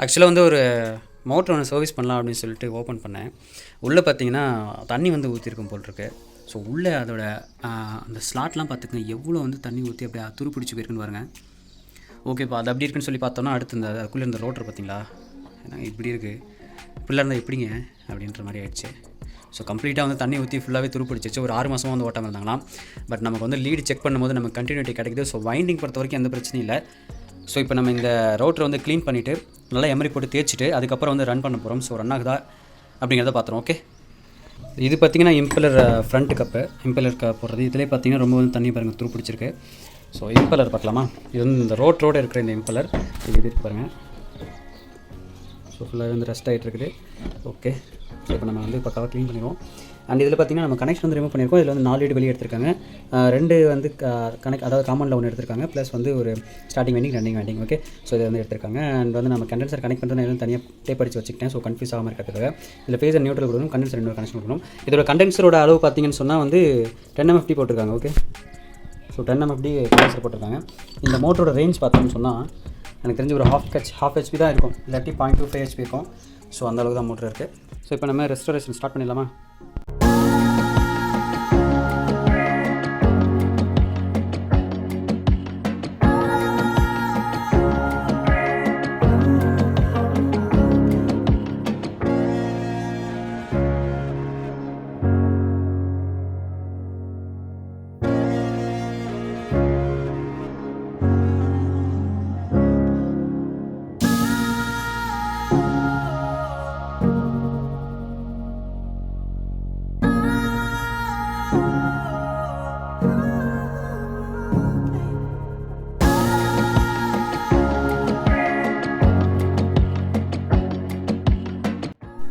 ஆக்சுவலாக வந்து ஒரு மோட்டர் ஒன்று சர்வீஸ் பண்ணலாம் அப்படின்னு சொல்லிட்டு ஓப்பன் பண்ணேன். உள்ளே பார்த்தீங்கன்னா தண்ணி வந்து ஊற்றிருக்கும் போல் இருக்கு. ஸோ உள்ளே அதோட அந்த ஸ்லாட்லாம் பார்த்துக்கங்க எவ்வளோ வந்து தண்ணி ஊற்றி அப்படியே துரு பிடிச்சி போயிருக்குன்னு பாருங்கள். ஓகேப்பா, அது அப்படி இருக்குன்னு சொல்லி பார்த்தோன்னா அடுத்து இந்த அதுக்குள்ளே இந்த ரோட்டர் பார்த்தீங்களா, ஏன்னா இப்படி இருக்குது, இப்படிலாம் இருந்தால் எப்படிங்க அப்படின்ற மாதிரி ஆயிடுச்சு. ஸோ கம்ப்ளீட்டாக வந்து தண்ணி ஊற்றி ஃபுல்லாகவே துரு பிடிச்சிச்சு. ஒரு 6 மாதமாக வந்து ஓட்டாமல் இருந்தாங்களாம். பட் நமக்கு வந்து லீடு செக் பண்ணும்போது நமக்கு கண்டினியூட்டி கிடைக்குது. ஸோ வைண்டிங் பொறுத்த வரைக்கும் எந்த பிரச்சனையும் இல்லை. ஸோ இப்போ நம்ம இந்த ரோட்டரை வந்து க்ளீன் பண்ணிவிட்டு நல்லா எமரி போட்டு தேய்ச்சிட்டு அதுக்கப்புறம் வந்து ரன் பண்ண போகிறோம். ஸோ ரன் ஆகுதா அப்படிங்கிறத பார்த்துறோம். ஓகே, இது பார்த்திங்கன்னா இம்பலர் ஃப்ரண்ட் கப்பு, இம்பலர் போடுறது. இதிலே பார்த்திங்கன்னா ரொம்ப வந்து தண்ணி பாருங்கள் துரு பிடிச்சிருக்கு. ஸோ இம்பலர் பார்க்கலாமா, இது வந்து இந்த ரோட்டரோடு இருக்கிற இந்த இம்பலர் இது இருக்கு பாருங்கள். ஸோ ஃபுல்லாக வந்து ரெஸ்ட் ஆகிட்டு இருக்குது. ஓகே, ஸோ இப்போ நம்ம வந்து பக்காவாக க்ளீன் பண்ணிடுவோம். அண்ட் இதில் பார்த்திங்கன்னா நம்ம கனெக்ஷன் வந்து ரிமூவ் பண்ணியிருக்கோம். இதில் வந்து 4 லீடு வெளியே எடுத்திருக்காங்க, 2 வந்து அதாவது காமனில் ஒன்று எடுத்திருக்காங்க, ப்ளஸ் வந்து ஒரு starting winding running winding. Okay, so இதை வந்து எடுத்திருக்காங்க. அண்ட் வந்து நம்ம கண்டென்சர் கனெக்ட் பண்ணுறது எல்லாம் தனியாக டேப் அடிச்சு வச்சுக்கிட்டேன். ஸோ கன்ஃபியூஸ் ஆகாமல் இருக்கிறதுக்காக இதில் ஃபேஸ் நியூட்ரல் கொடுக்கணும், கண்டென்சர் இன்னொரு கனெக்ஷன் கொடுக்கணும். இதோட கண்டென்சரோட அளவு பார்த்திங்கன்னு சொன்னால் வந்து 10 MFD போட்டிருக்காங்க. ஓகே, ஸோ 10 MFD கண்டென்சர் போட்டிருக்காங்க. இந்த மோட்டரோட ரேஞ்ச் பார்த்தோம்னு சொன்னால் எனக்கு தெரிஞ்சு ஒரு half HP தான் இருக்கும், இல்லாட்டி 0.25 HP இருக்கும். ஸோ அந்தளவுக்கு தான் மோட்டர் இருக்குது. ஸோ இப்போ நம்ம ரெஸ்டோரேஷன் ஸ்டார்ட் பண்ணிடலாமா?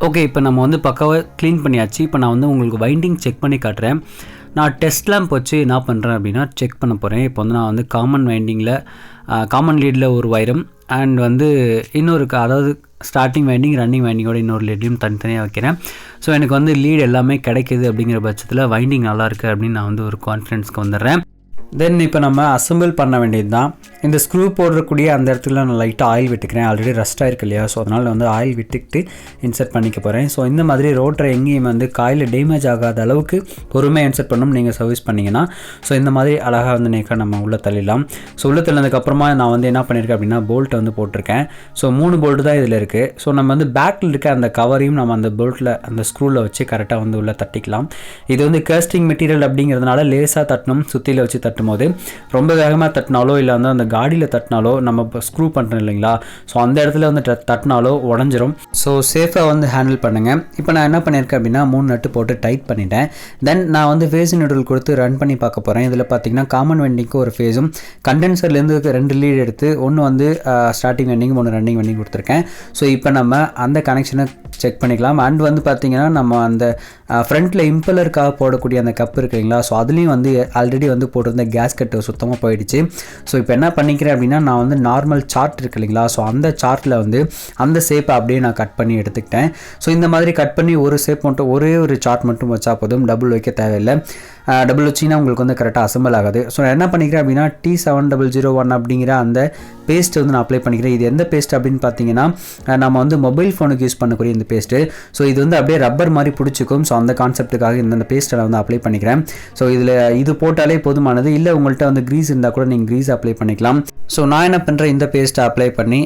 ஓகே, இப்போ நம்ம வந்து பக்காவாக க்ளீன் பண்ணியாச்சு. இப்போ நான் வந்து உங்களுக்கு வைண்டிங் செக் பண்ணி காட்டுறேன். நான் டெஸ்ட் லேம்ப் வச்சு என்ன பண்ணுறேன் அப்படின்னா செக் பண்ண போகிறேன். இப்போ வந்து நான் வந்து காமன் வைண்டிங்கில் காமன் லீடில் ஒரு வைரம் அண்ட் வந்து இன்னொரு அதாவது ஸ்டார்டிங் வைண்டிங் ரன்னிங் வைண்டிங்கோட இன்னொரு லீடையும் தனித்தனியாக வைக்கிறேன். ஸோ எனக்கு வந்து லீடு எல்லாமே கிடைக்கிது அப்படிங்கிற பட்சத்தில் வைண்டிங் நல்லாயிருக்கு அப்படின்னு நான் வந்து ஒரு கான்ஃபிடென்ஸ்க்கு வந்துடுறேன். தென் இப்போ நம்ம அசம்பிள் பண்ண வேண்டியது தான். இந்த ஸ்க்ரூ போடுறக்கூடிய அந்த இடத்துல நான் லைட்டாக ஆயில் விட்டுக்கிறேன். ஆல்ரெடி ரஸ்ட் ஆயிருக்கு இல்லையா, ஸோ அதனால் வந்து ஆயில் விட்டுக்கிட்டு இன்சர்ட் பண்ணிக்க போகிறேன். ஸோ இந்த மாதிரி ரோட்டரை எங்கேயும் வந்து காயில் டேமேஜ் ஆகாத அளவுக்கு பொறுமையாக இன்சர்ட் பண்ணணும் நீங்கள் சர்வீஸ் பண்ணிங்கன்னா. ஸோ இந்த மாதிரி அழகாக வந்து நேக்காக நம்ம உள்ளே தள்ளிடலாம். ஸோ உள்ளே தள்ளினதுக்கப்புறமா நான் வந்து என்ன பண்ணியிருக்கேன் அப்படின்னா போல்ட்டை வந்து போட்டிருக்கேன். ஸோ 3 போல்ட்டு தான் இதில் இருக்குது. ஸோ நம்ம வந்து பேக்கில் இருக்க அந்த கவரையும் நம்ம அந்த போல்ட்டில் அந்த ஸ்க்ரூவில் வச்சு கரெக்டாக வந்து உள்ளே தட்டிக்கலாம். இது வந்து கேஸ்டிங் மெட்டீரியல் அப்படிங்கிறதுனால லேசாக தட்டணும். சுற்றியில் வச்சு தட்டும் போது ரொம்ப வேகமாக தட்டினாலோ இல்லை வந்து அந்த காடியில் தட்டினாலோ நம்ம இப்போ ஸ்க்ரூ பண்ணுறோம் இல்லைங்களா, ஸோ அந்த இடத்துல வந்து தட்டினாலோ உடஞ்சிரும். ஸோ சேஃபாக வந்து ஹேண்டில் பண்ணுங்கள். இப்போ நான் என்ன பண்ணியிருக்கேன் அப்படின்னா 3 நட்டு போட்டு டைட் பண்ணிட்டேன். தென் நான் வந்து ஃபேஸ் நியூட்ரல் கொடுத்து ரன் பண்ணி பார்க்க போகிறேன். இதில் பார்த்தீங்கன்னா காமன் வெண்டிங்க்கு ஒரு ஃபேஸும் கண்டென்சர்லேருந்து 2 லீடு எடுத்து ஒன்று வந்து ஸ்டார்டிங் வெண்டிங் 1 ரன்னிங் வெண்டிங் கொடுத்துருக்கேன். ஸோ இப்போ நம்ம அந்த கனெக்ஷனை செக் பண்ணிக்கலாம். அண்ட் வந்து பார்த்திங்கன்னா நம்ம அந்த ஃப்ரண்ட்டில் இம்பலருக்காக போடக்கூடிய அந்த கப் இருக்குங்களா, ஸோ அதுலேயும் வந்து ஆல்ரெடி வந்து போட்டிருந்த கேஸ்கட்டு சுத்தமாக போயிடுச்சு. ஸோ இப்போ என்ன பண்ணிக்கிறேன் அப்படின்னா நான் வந்து நார்மல் சார்ட் இருக்கு இல்லைங்களா, ஸோ அந்த சார்ட்டில் வந்து அந்த ஷேப்பை அப்படியே நான் கட் பண்ணி எடுத்துக்கிட்டேன். ஸோ இந்த மாதிரி கட் பண்ணி ஒரு ஷேப் மட்டும் ஒரே ஒரு சார்ட் மட்டும் வச்சா போதும், டபுள் வைக்க தேவையில்லை. டபுள் வச்சிங்கன்னா உங்களுக்கு வந்து கரெக்டாக அசம்பிள் ஆகாது. ஸோ நான் என்ன பண்ணிக்கிறேன் அப்படின்னா T7001 அப்படிங்கிற அந்த பேஸ்ட் வந்து நான் அப்ளை பண்ணிக்கிறேன். இது எந்த பேஸ்ட் அப்படின்னு பார்த்தீங்கன்னா நம்ம வந்து மொபைல் ஃபோனுக்கு யூஸ் பண்ணக்கூடிய இந்த பேஸ்ட்டு. ஸோ இது வந்து அப்படியே ரப்பர் மாதிரி பிடிச்சிக்கும். ஸோ அந்த கான்செப்ட்டுக்காக இந்த பேஸ்ட்டை நான் வந்து அப்ளை பண்ணிக்கிறேன். ஸோ இதில் இது போட்டாலே போதுமானது. இல்லை உங்கள்கிட்ட வந்து க்ரீஸ் இருந்தால் கூட நீங்கள் க்ரீஸ் அப்ளை பண்ணிக்கலாம். ஸோ நான் என்ன பண்ணுறேன், இந்த பேஸ்ட்டை அப்ளை பண்ணி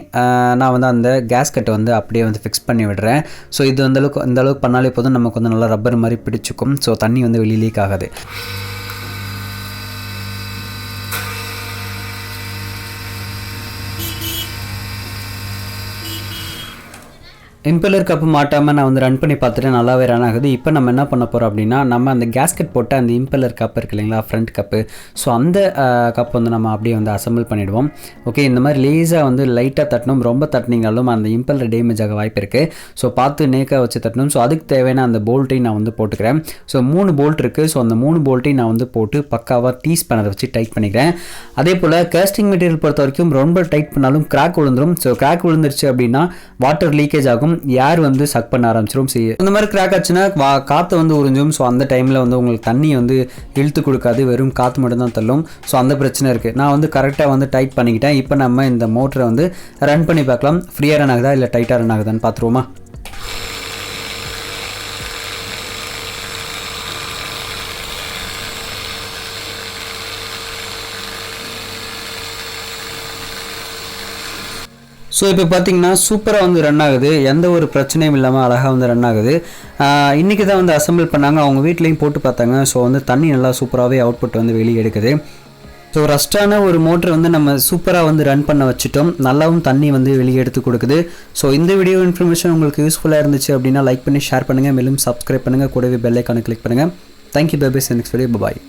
நான் வந்து அந்த கேஸ்கட்டை வந்து அப்படியே வந்து ஃபிக்ஸ் பண்ணி விடுறேன். ஸோ இது இந்த அளவுக்கு பண்ணாலே போதும், நமக்கு வந்து நல்லா ரப்பர் மாதிரி பிடிச்சிக்கும். ஸோ தண்ணி வந்து வெளியே லீக் ஆகாது. இம்பலர் கப்பு மாட்டாமல் நான் வந்து ரன் பண்ணி பார்த்துட்டு நல்லாவே ரன் ஆகுது. இப்போ நம்ம என்ன பண்ண போகிறோம் அப்படின்னா நம்ம அந்த கேஸ்கெட் போட்ட அந்த இம்பலர் கப் இருக்கு இல்லைங்களா, ஃப்ரண்ட் கப்பு, ஸோ அந்த கப் வந்து நம்ம அப்படியே வந்து அசம்பிள் பண்ணிவிடுவோம். ஓகே, இந்த மாதிரி லேஸாக வந்து லைட்டாக தட்டணும். ரொம்ப தட்டினீங்களும் அந்த இம்பலர் டேமேஜ் ஆக வாய்ப்பு இருக்குது. ஸோ பார்த்து நேக்காக வச்சு தட்டணும். ஸோ அதுக்கு தேவையான அந்த போல்ட்டையும் நான் வந்து போட்டுக்கிறேன். ஸோ 3 போல்ட் இருக்குது. ஸோ அந்த 3 போல்ட்டையும் நான் வந்து போட்டு பக்காவாக டீஸ் பண்ணதை வச்சு டைட் பண்ணிக்கிறேன். அதே போல் கேஸ்டிங் மெட்டீரியல் பொறுத்த வரைக்கும் ரொம்ப டைட் பண்ணாலும் கிராக் விழுந்துடும். ஸோ கிராக் விழுந்துருச்சு அப்படின்னா வாட்டர் லீக்கேஜ் ஆகும். ஆரம்பிச்சிடும், ஏர் வந்து சக் பண்ண ஆரம்பிச்சிடும். இந்த மாதிரி கிராக் ஆச்சுன்னா காற்று வந்து உறிஞ்சும். ஸோ அந்த டைமில் வந்து உங்களுக்கு தண்ணி வந்து இழுத்து கொடுக்காது, வெறும் காற்று மட்டும்தான் தள்ளும். ஸோ அந்த பிரச்சனை இருக்குது. நான் வந்து கரெக்டாக வந்து டைட் பண்ணிக்கிட்டேன். இப்போ நம்ம இந்த மோட்டரை வந்து ரன் பண்ணி பார்க்கலாம். ஃப்ரீயாக ரன் ஆகுதா இல்லை டைட்டாக ரன் ஆகுதான்னு பார்த்துருவோமா? ஸோ இப்போ பார்த்தீங்கன்னா சூப்பராக வந்து ரன் ஆகுது, எந்த ஒரு பிரச்சனையும் இல்லாமல் அழகாக வந்து ரன் ஆகுது. இன்றைக்கி தான் வந்து அசம்பிள் பண்ணாங்க, அவங்க வீட்லேயும் போட்டு பார்த்தாங்க. ஸோ வந்து தண்ணி நல்லா சூப்பராகவே அவுட்புட் வந்து வெளியே எடுக்குது. ஸோ ரஸ்டான ஒரு மோட்டர் வந்து நம்ம சூப்பராக வந்து ரன் பண்ண வச்சுட்டோம், நல்லாவும் தண்ணி வந்து வெளியே எடுத்து கொடுக்குது. ஸோ இந்த வீடியோ இன்ஃபர்மேஷன் உங்களுக்கு யூஸ்ஃபுல்லாக இருந்துச்சு அப்படின்னா லைக் பண்ணி ஷேர் பண்ணுங்கள், மேலும் சப்ஸ்கிரைப் பண்ணுங்கள், கூடவே பெல் ஐக்கானை கிளிக் பண்ணுங்கள். தேங்க்யூ பேபிஸ், நெக்ஸ்ட் வீடியோ பாய்.